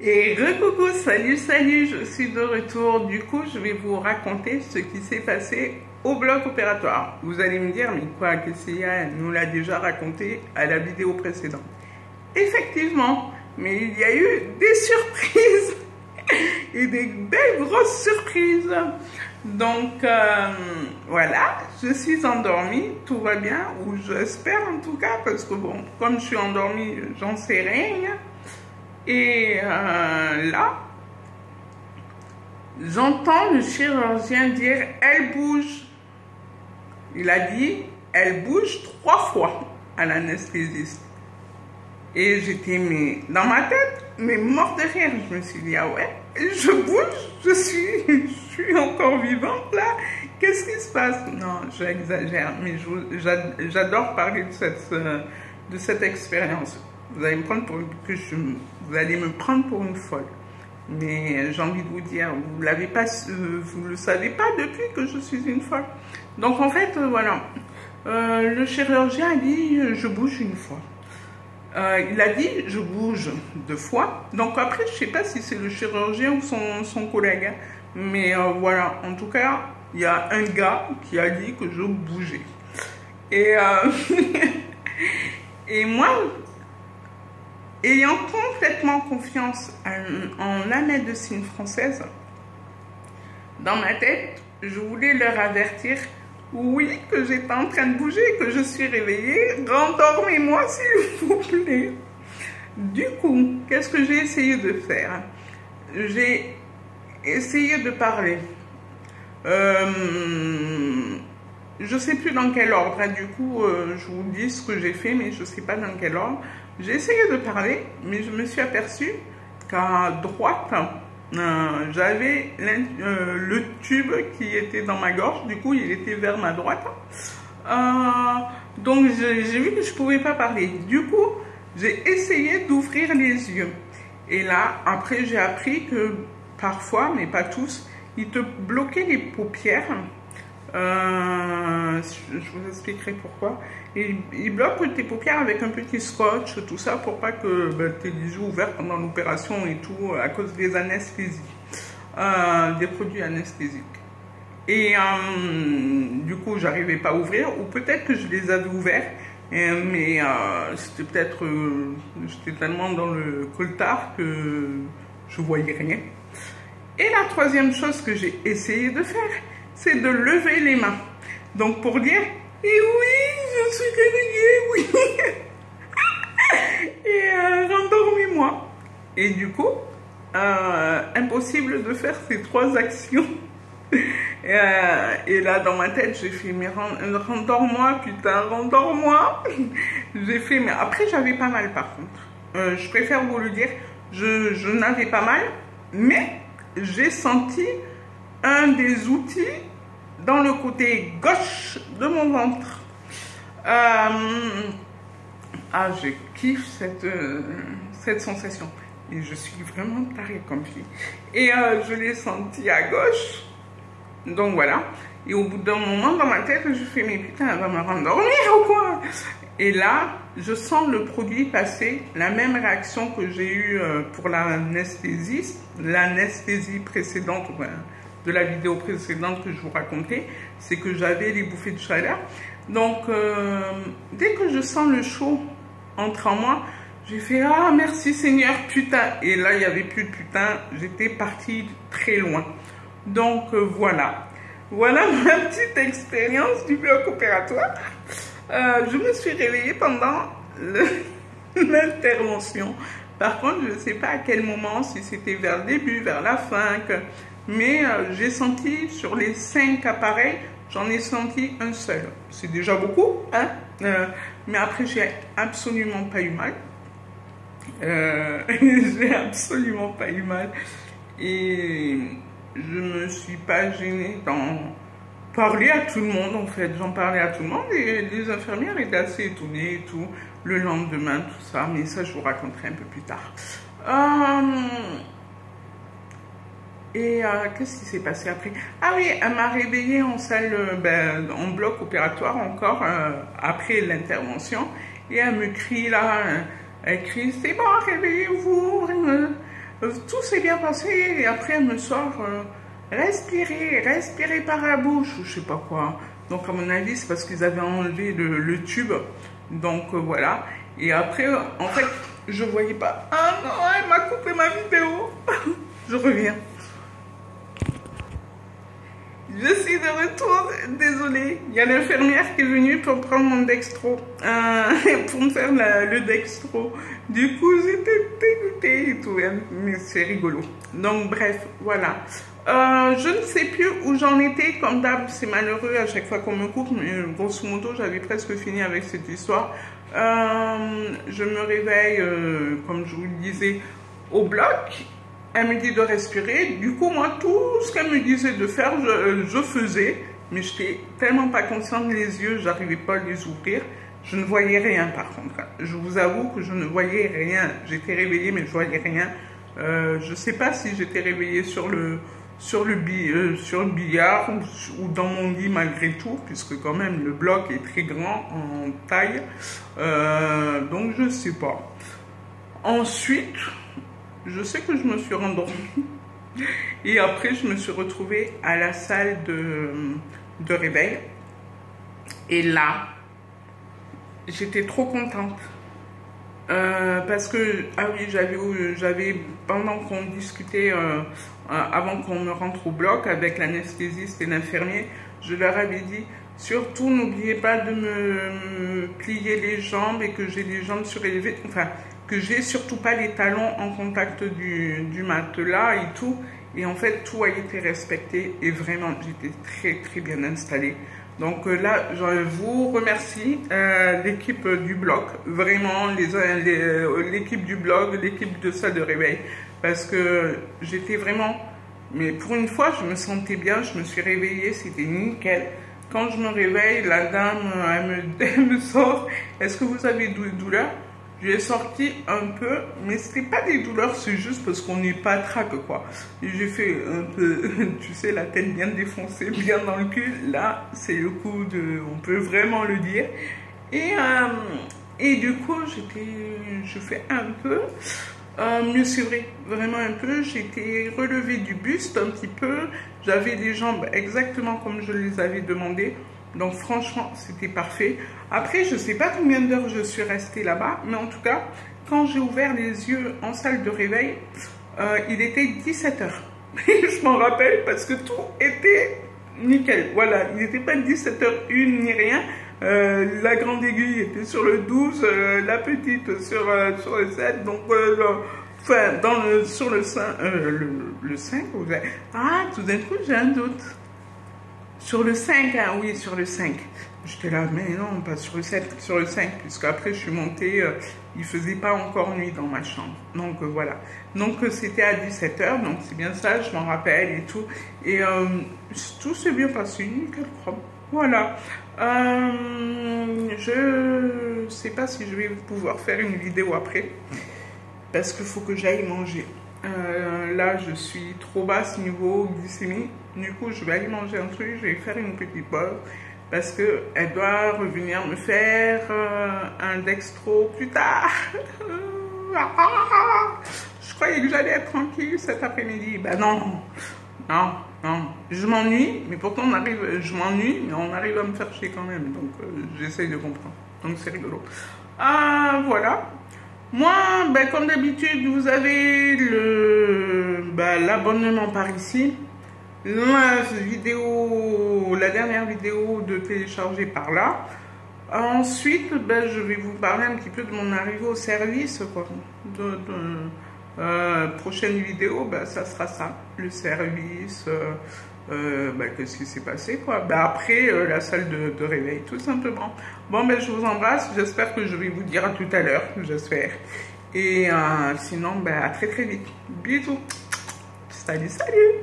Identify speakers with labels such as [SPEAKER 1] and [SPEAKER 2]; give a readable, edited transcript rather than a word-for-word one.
[SPEAKER 1] Et re-coucou, salut, je suis de retour. Du coup, je vais vous raconter ce qui s'est passé au bloc opératoire. Vous allez me dire, mais quoi, qu'est-ce qu'il y a? Elle nous l'a déjà raconté à la vidéo précédente. Effectivement, mais il y a eu des surprises et des belles grosses surprises. Donc, voilà, je suis endormie, tout va bien, ou j'espère en tout cas, parce que bon, comme je suis endormie, j'en sais rien. Et là, j'entends le chirurgien dire « elle bouge ». Il a dit « elle bouge 3 fois » à l'anesthésiste. Et j'étais dans ma tête, mais morte de rire. Je me suis dit « ah ouais, je bouge, je suis encore vivante là, qu'est-ce qui se passe ?» Non, j'exagère, mais j'adore parler de cette expérience. Vous allez me prendre pour une folle. Mais j'ai envie de vous dire, vous ne le savez pas depuis que je suis une folle. Donc en fait, voilà. Le chirurgien a dit, je bouge une fois. Il a dit, je bouge 2 fois. Donc après, je ne sais pas si c'est le chirurgien ou son collègue. Mais voilà, en tout cas, il y a un gars qui a dit que je bougeais. Et, et moi... ayant complètement confiance en la médecine française, dans ma tête, je voulais leur avertir, oui, que j'étais en train de bouger, que je suis réveillée, rendormez-moi s'il vous plaît. Du coup, qu'est-ce que j'ai essayé de faire? J'ai essayé de parler. Je ne sais plus dans quel ordre, hein. Du coup, je vous dis ce que j'ai fait, mais je ne sais pas dans quel ordre. J'ai essayé de parler, mais je me suis aperçue qu'à droite, j'avais le tube qui était dans ma gorge. Du coup, il était vers ma droite. Donc, j'ai vu que je ne pouvais pas parler. Du coup, j'ai essayé d'ouvrir les yeux. Et là, après, j'ai appris que parfois, mais pas tous, ils te bloquaient les paupières. Je vous expliquerai pourquoi. Il bloque tes paupières avec un petit scotch, tout ça, pour pas que tes yeux ouverts pendant l'opération et tout, à cause des anesthésies, des produits anesthésiques. Et du coup, j'arrivais pas à ouvrir, ou peut-être que je les avais ouverts, mais c'était peut-être, j'étais tellement dans le coltard que je voyais rien. Et la troisième chose que j'ai essayé de faire, c'est de lever les mains. Donc pour dire, et oui, je suis réveillée, oui. Et rendormez-moi. Et du coup, impossible de faire ces 3 actions. Et là, dans ma tête, j'ai fait, mais rendors-moi, putain, rendors-moi. J'ai fait, mais après, j'avais pas mal par contre. Je préfère vous le dire, je n'avais pas mal, mais j'ai senti un des outils dans le côté gauche de mon ventre. Je kiffe cette sensation. Et je suis vraiment tarée comme fille. Et je l'ai senti à gauche. Donc voilà. Et au bout d'un moment, dans ma tête, je fais, mais putain, elle va me rendormir ou quoi? Et là, je sens le produit passer, la même réaction que j'ai eue pour l'anesthésie précédente, de la vidéo précédente que je vous racontais, c'est que j'avais les bouffées de chaleur. Donc, dès que je sens le chaud entrer en moi, j'ai fait « ah, merci Seigneur, putain !» Et là, il n'y avait plus de putain, j'étais partie très loin. Donc, voilà. Voilà ma petite expérience du bloc opératoire. Je me suis réveillée pendant l'intervention. Par contre, je ne sais pas à quel moment, si c'était vers le début, vers la fin, mais j'ai senti sur les 5 appareils, j'en ai senti un seul. C'est déjà beaucoup, hein? Mais après, j'ai absolument pas eu mal. J'ai absolument pas eu mal. Et je me suis pas gênée d'en parler à tout le monde, en fait. J'en parlais à tout le monde et les infirmières étaient assez étonnées et tout. Le lendemain, tout ça. Mais ça, je vous raconterai un peu plus tard. Qu'est-ce qui s'est passé après? Ah oui, elle m'a réveillée en salle, en bloc opératoire encore, après l'intervention. Et elle me crie là, elle crie, c'est bon, réveillez-vous, tout s'est bien passé et après elle me sort respirer par la bouche ou je sais pas quoi. Donc à mon avis c'est parce qu'ils avaient enlevé le tube. Donc voilà. Et après en fait je voyais pas. Ah non, elle m'a coupé ma vidéo. Je reviens. Je suis de retour, désolée. Il y a l'infirmière qui est venue pour prendre mon dextro, pour me faire le dextro. Du coup, j'étais dégoûtée et tout, hein, mais c'est rigolo. Donc, bref, voilà. Je ne sais plus où j'en étais. Comme d'hab, c'est malheureux à chaque fois qu'on me coupe, mais grosso modo, j'avais presque fini avec cette histoire. Je me réveille, comme je vous le disais, au bloc. Elle me dit de respirer. Du coup, moi, tout ce qu'elle me disait de faire, je faisais. Mais je n'étais tellement pas consciente, les yeux, j'arrivais pas à les ouvrir. Je ne voyais rien, par contre. Je vous avoue que je ne voyais rien. J'étais réveillée, mais je voyais rien. Je ne sais pas si j'étais réveillée sur le billard ou dans mon lit malgré tout, puisque quand même, le bloc est très grand en taille. Donc, je ne sais pas. Ensuite... je sais que je me suis rendormie et après je me suis retrouvée à la salle de réveil et là j'étais trop contente parce que ah oui j'avais pendant qu'on discutait avant qu'on me rentre au bloc avec l'anesthésiste et l'infirmier, je leur avais dit surtout n'oubliez pas de me plier les jambes et que j'ai les jambes surélevées, enfin que j'ai surtout pas les talons en contact du matelas et tout. Et en fait, tout a été respecté et vraiment, j'étais très très bien installée. Donc là, je vous remercie, l'équipe du bloc, vraiment, l'équipe du blog, l'équipe de salle de réveil, parce que j'étais vraiment, mais pour une fois, je me sentais bien, je me suis réveillée, c'était nickel. Quand je me réveille, la dame, elle me sort, est-ce que vous avez des douleurs? Je l'ai sorti un peu, mais ce n'était pas des douleurs, c'est juste parce qu'on n'est pas traque, quoi. J'ai fait un peu, tu sais, la tête bien défoncée, bien dans le cul. Là, c'est le coup de, on peut vraiment le dire. Et du coup, je fais un peu, mieux c'est vrai, vraiment un peu. J'étais relevée du buste un petit peu. J'avais les jambes exactement comme je les avais demandées. Donc franchement, c'était parfait. Après, je ne sais pas combien d'heures je suis restée là-bas, mais en tout cas, quand j'ai ouvert les yeux en salle de réveil, il était 17h. Je m'en rappelle parce que tout était nickel. Voilà, il n'était pas 17h01 ni rien. La grande aiguille était sur le 12, la petite sur le 7. Donc, enfin, sur le 5, le 5, ah, tout d'un coup, j'ai un doute. Sur le 5, hein, oui, sur le 5. J'étais là, mais non, pas sur le 7, sur le 5, puisque après je suis montée, il ne faisait pas encore nuit dans ma chambre. Donc voilà. Donc c'était à 17h, donc c'est bien ça, je m'en rappelle et tout. Et tout s'est bien passé, nickel chrome. Voilà. Je ne sais pas si je vais pouvoir faire une vidéo après, parce qu'il faut que j'aille manger. Là, je suis trop basse niveau glycémie. Du coup, je vais aller manger un truc, je vais faire une petite pause parce qu'elle doit revenir me faire un dextro plus tard. Je croyais que j'allais être tranquille cet après-midi. Ben non, non, non. Je m'ennuie, mais pourtant je m'ennuie, mais on arrive à me faire chier quand même. Donc, j'essaye de comprendre. Donc, c'est rigolo. Voilà. Moi, ben, comme d'habitude, vous avez l'abonnement par ici. La dernière vidéo de télécharger par là. Ensuite, ben, je vais vous parler un petit peu de mon arrivée au service. Quoi. Prochaine vidéo, ben, ça sera ça. Le service, qu'est-ce qui s'est passé, quoi. Ben, après, la salle de réveil, tout simplement. Bon, ben, je vous embrasse. J'espère que je vais vous dire à tout à l'heure. J'espère. Et sinon, ben, à très très vite. Bisous. Salut, salut.